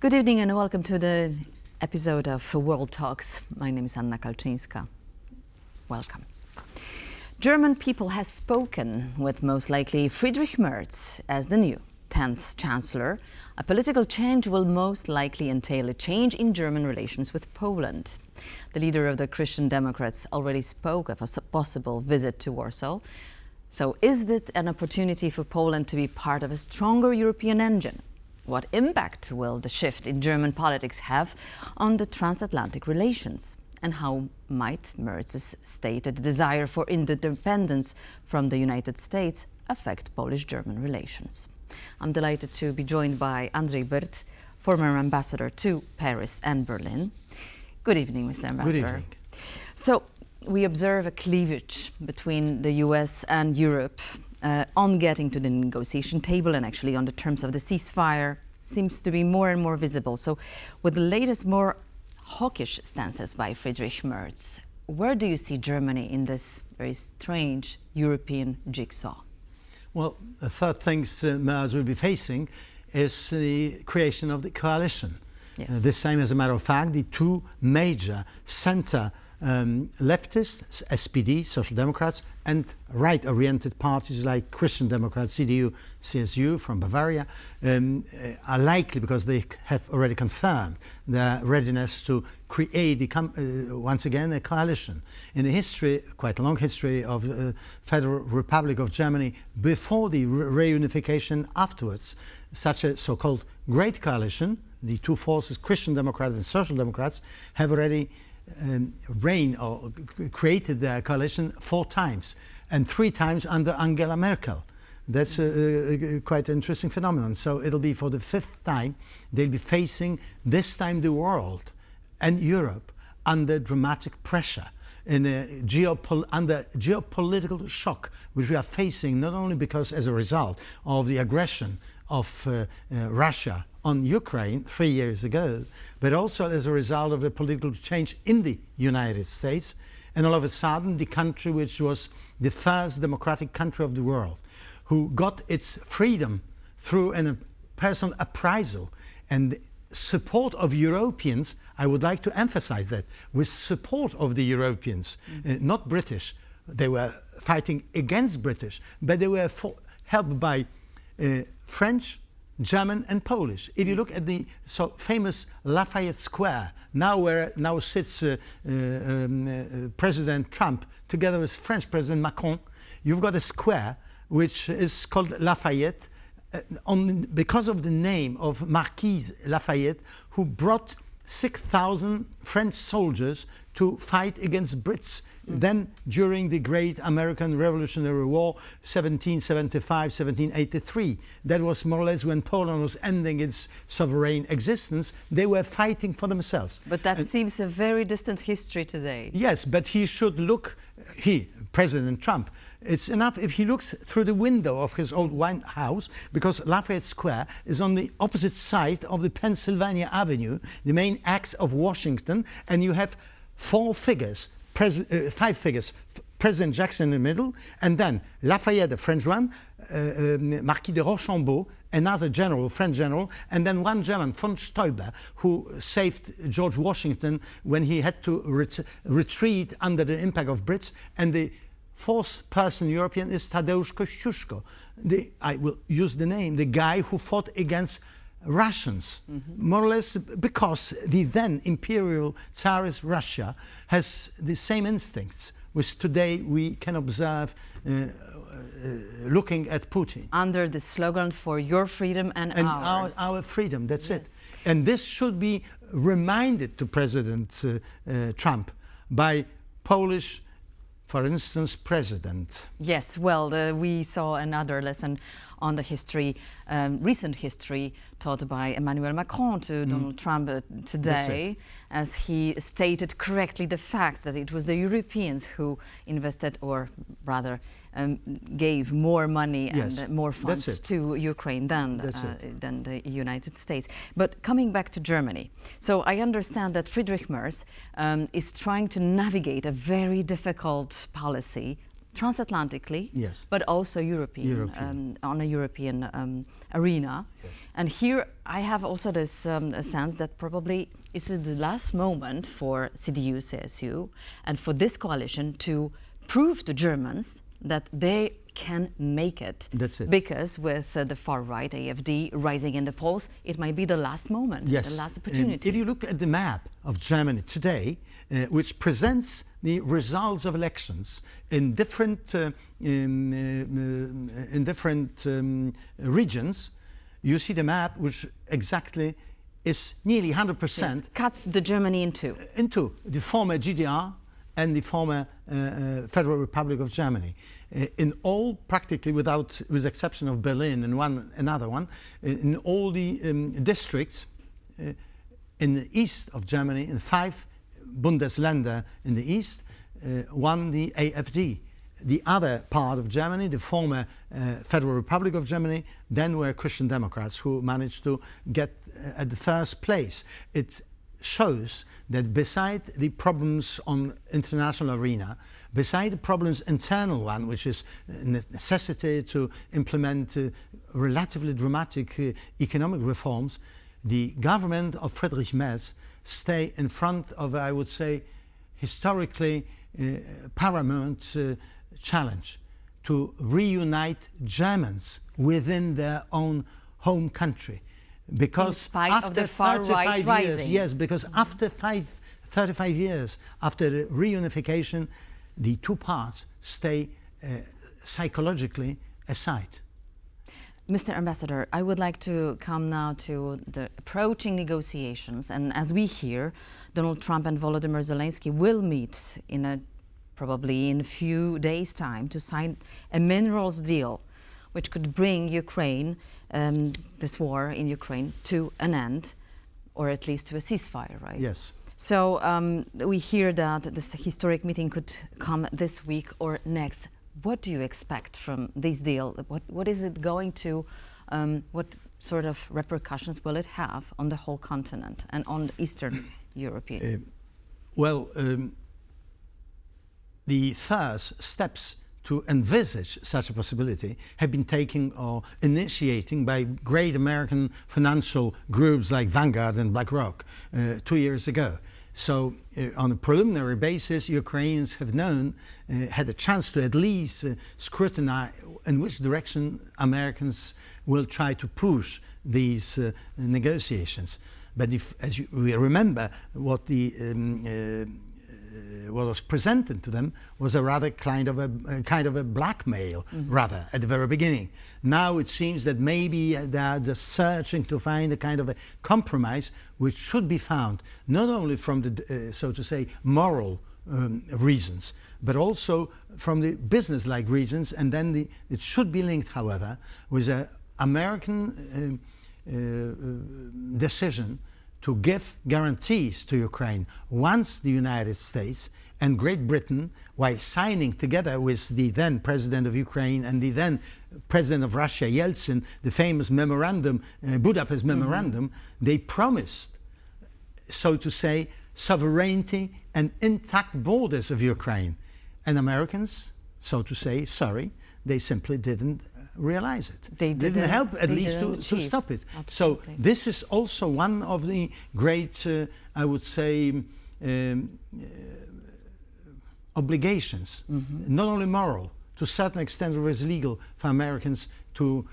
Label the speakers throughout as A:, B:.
A: Good evening and welcome to the episode of World Talks. My name is Anna Kalczyńska. Welcome. German people has spoken with most likely Friedrich Merz as the new 10th Chancellor. A political change will most likely entail a change in German relations with Poland. The leader of the Christian Democrats already spoke of a possible visit to Warsaw. So is it an opportunity for Poland to be part of a stronger European engine? What impact will the shift in German politics have on the transatlantic relations? And how might Merz's stated desire for independence from the United States affect Polish-German relations? I'm delighted to be joined by Andrzej Byrt, former ambassador to Paris and Berlin. Good evening, Mr. Ambassador.
B: Good evening.
A: So, we observe a cleavage between the US and Europe on getting to the negotiation table and actually on the terms of the ceasefire seems to be more and more visible. So with the latest more hawkish stances by Friedrich Merz, where do you see Germany in this very strange European jigsaw?
B: Well, the third things Merz will be facing is the creation of the coalition.
A: Yes.
B: This time, as a matter of fact, the two major center leftists, SPD, Social Democrats, and right-oriented parties like Christian Democrats, CDU, CSU from Bavaria, are likely, because they have already confirmed their readiness to create, once again, a coalition. In the history, quite a long history of the Federal Republic of Germany, before the reunification afterwards, such a so-called Great Coalition, the two forces, Christian Democrats and Social Democrats, have already reigned or created their coalition 4 times, and 3 times under Angela Merkel. That's a quite interesting phenomenon. So it'll be for the 5th time they'll be facing, this time, the world and Europe under dramatic pressure, in a under geopolitical shock, which we are facing not only because as a result of the aggression of Russia on Ukraine 3 years ago, but also as a result of the political change in the United States, and all of a sudden the country which was the first democratic country of the world, who got its freedom through a personal appraisal and support of Europeans. I would like to emphasize that, with support of the Europeans, not British. They were fighting against British, but they were helped by French, German and Polish. If you look at the so famous Lafayette Square, where now sits President Trump together with French President Macron, you've got a square which is called Lafayette because of the name of Marquise Lafayette, who brought 6,000 French soldiers to fight against Brits. Then, during the great American Revolutionary War, 1775, 1783, that was more or less when Poland was ending its sovereign existence. They were fighting for themselves.
A: But that seems a very distant history today.
B: Yes, but he should look, President Trump, it's enough if he looks through the window of his old White House, because Lafayette Square is on the opposite side of the Pennsylvania Avenue, the main axe of Washington, and you have 5 figures, President Jackson in the middle, and then Lafayette, the French one, Marquis de Rochambeau, another general, French general, and then one German, von Steuber, who saved George Washington when he had to retreat under the impact of Brits, and the 4th person European is Tadeusz Kościuszko. I will use the name, the guy who fought against Russians, more or less because the then imperial Tsarist Russia has the same instincts which today we can observe looking at Putin.
A: Under the slogan for your freedom and ours.
B: Our freedom, that's
A: Yes.
B: it. And this should be reminded to President Trump by Polish, for instance, president.
A: Yes, well, we saw another lesson on the history, recent history taught by Emmanuel Macron to Donald Trump today, as he stated correctly the fact that it was the Europeans who invested, or rather gave more money and more funds to Ukraine than the United States. But coming back to Germany, so I understand that Friedrich Merz is trying to navigate a very difficult policy transatlantically,
B: Yes.
A: but also European. On a European arena.
B: Yes.
A: And here I have also this a sense that probably it's the last moment for CDU, CSU, and for this coalition to prove to Germans that they can make it.
B: That's it.
A: Because with the far right, AfD, rising in the polls, it might be the last moment,
B: Yes.
A: the last opportunity.
B: If you look at the map of Germany today, which presents the results of elections in different regions, you see the map which exactly is nearly 100%.
A: Yes, cuts the Germany in two.
B: Into the former GDR and the former Federal Republic of Germany. In all, practically with exception of Berlin and another one, in all the districts in the east of Germany, in 5 Bundesländer in the east, won the AfD. The other part of Germany, the former Federal Republic of Germany, then were Christian Democrats who managed to get at the first place. It shows that beside the problems on international arena, beside the problems internal one, which is necessity to implement relatively dramatic economic reforms, the government of Friedrich Merz stay in front of, I would say, historically paramount challenge to reunite Germans within their own home country. Because
A: in spite
B: after
A: of the far right
B: years,
A: rising.
B: yes, because after 35 years after the reunification, the two parts stay psychologically aside.
A: Mr. Ambassador, I would like to come now to the approaching negotiations. And as we hear, Donald Trump and Volodymyr Zelensky will meet probably in a few days' time to sign a minerals deal, which could bring Ukraine, this war in Ukraine, to an end, or at least to a ceasefire, right?
B: Yes.
A: So we hear that this historic meeting could come this week or next. What do you expect from this deal? What is it going to, what sort of repercussions will it have on the whole continent and on Eastern European?
B: The first steps to envisage such a possibility have been taken or initiating by great American financial groups like Vanguard and BlackRock 2 years ago. So on a preliminary basis, Ukrainians have had a chance to at least scrutinize in which direction Americans will try to push these negotiations. But as we remember, what was presented to them was a rather kind of a blackmail, rather, at the very beginning. Now it seems that maybe they are just searching to find a kind of a compromise which should be found not only from the so to say moral reasons, but also from the business-like reasons, and then it should be linked, however, with an American decision to give guarantees to Ukraine once the United States and Great Britain, while signing together with the then President of Ukraine and the then President of Russia, Yeltsin, the famous memorandum, Budapest Memorandum, they promised, so to say, sovereignty and intact borders of Ukraine. And Americans, so to say, sorry, they simply didn't realize it.
A: They
B: didn't help at least to stop it.
A: Absolutely.
B: So this is also one of the great, I would say, obligations, not only moral, to a certain extent it was legal for Americans to,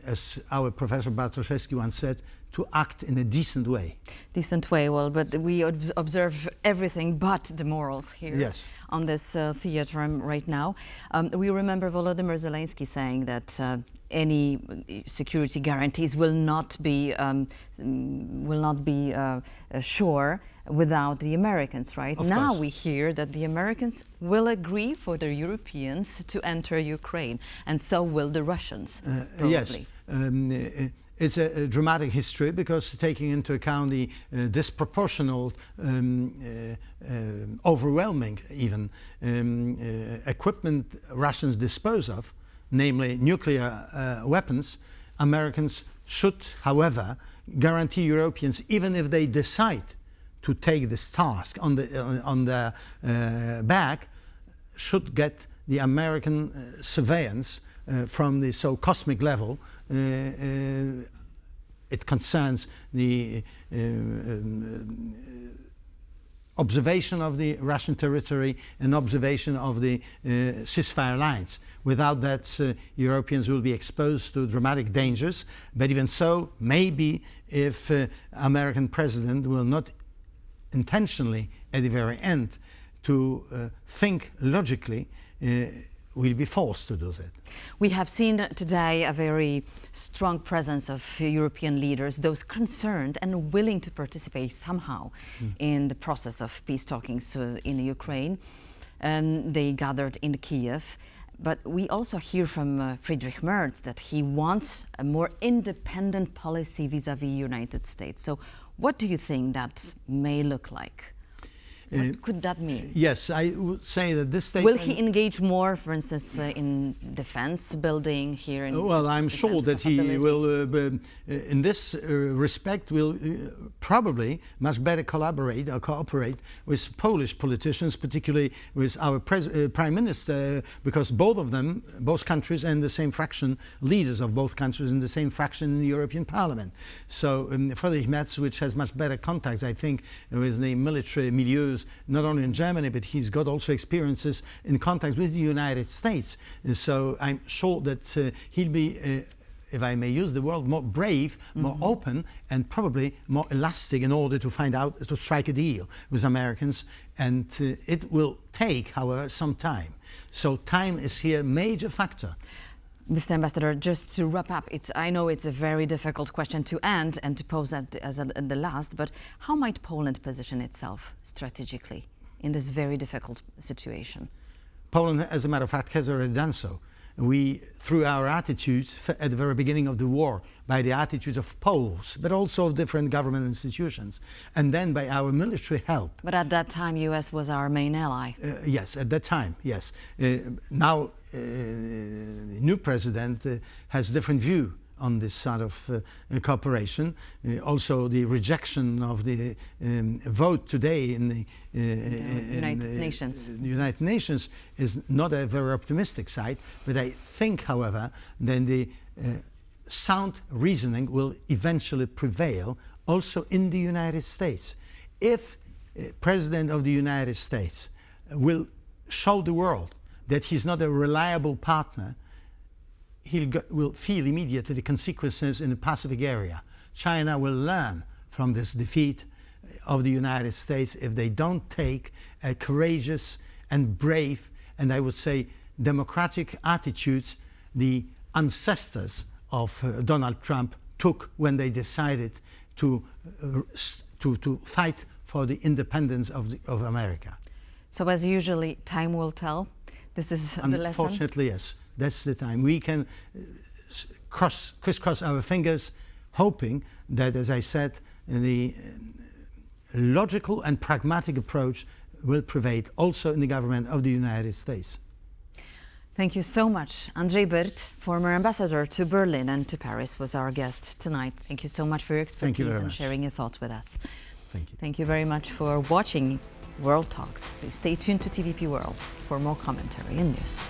B: as our Professor Bartoszewski once said, to act in a decent way.
A: Decent way, well, but we observe everything but the morals here.
B: Yes.
A: On this theater right now. We remember Volodymyr Zelensky saying that any security guarantees will not be sure without the Americans, right?
B: Of
A: now
B: course.
A: we hear that the Americans will agree for the Europeans to enter Ukraine, and so will the Russians, probably.
B: Yes. It's a dramatic history because taking into account the disproportional, overwhelming even equipment Russians dispose of, namely nuclear weapons, Americans should, however, guarantee Europeans, even if they decide to take this task on their back, should get the American surveillance from the so cosmic level. It concerns the observation of the Russian territory and observation of the ceasefire lines. Without that, Europeans will be exposed to dramatic dangers. But even so, maybe if American president will not intentionally, at the very end, to think logically, will be forced to do that.
A: We have seen today a very strong presence of European leaders, those concerned and willing to participate somehow in the process of peace talkings in Ukraine. They gathered in Kiev. But we also hear from Friedrich Merz that he wants a more independent policy vis-à-vis United States. So what do you think that may look like? What could that mean?
B: Yes, I would say that this statement...
A: Will he engage more, for instance, in defense building here in...
B: Well, I'm sure that he will, in this respect, will probably much better collaborate or cooperate with Polish politicians, particularly with our Prime Minister, because both countries and the same fraction, leaders of both countries in the same fraction in the European Parliament. So Friedrich Merz, which has much better contacts, I think, with the military milieux, not only in Germany, but he's got also experiences in contact with the United States. And so I'm sure that he'll be, if I may use the word, more brave, more open, and probably more elastic in order to find out, to strike a deal with Americans. And it will take, however, some time. So time is here a major factor.
A: Mr. Ambassador, just to wrap up, I know it's a very difficult question to end and to pose at the last, but how might Poland position itself strategically in this very difficult situation?
B: Poland, as a matter of fact, has already done so. We, through our attitudes at the very beginning of the war, by the attitudes of Poles, but also of different government institutions, and then by our military help.
A: But at that time, US was our main ally.
B: Yes, at that time, yes. Now, the new president has a different view on this sort of cooperation. Also, the rejection of the vote today in the United Nations is not a very optimistic side. But I think, however, then the sound reasoning will eventually prevail also in the United States. If President of the United States will show the world that he's not a reliable partner, he will feel immediately the consequences in the Pacific area. China will learn from this defeat of the United States if they don't take a courageous and brave, and I would say democratic attitudes the ancestors of Donald Trump took when they decided to fight for the independence of America.
A: So as usually, time will tell. This is the lesson?
B: Unfortunately, yes. That's the time. We can crisscross our fingers, hoping that, as I said, the logical and pragmatic approach will prevail also in the government of the United States.
A: Thank you so much. Andrzej Byrt, former ambassador to Berlin and to Paris, was our guest tonight. Thank you so much for your expertise and sharing your thoughts with us.
B: Thank you.
A: Thank you very much for watching World Talks. Please stay tuned to TVP World for more commentary and news.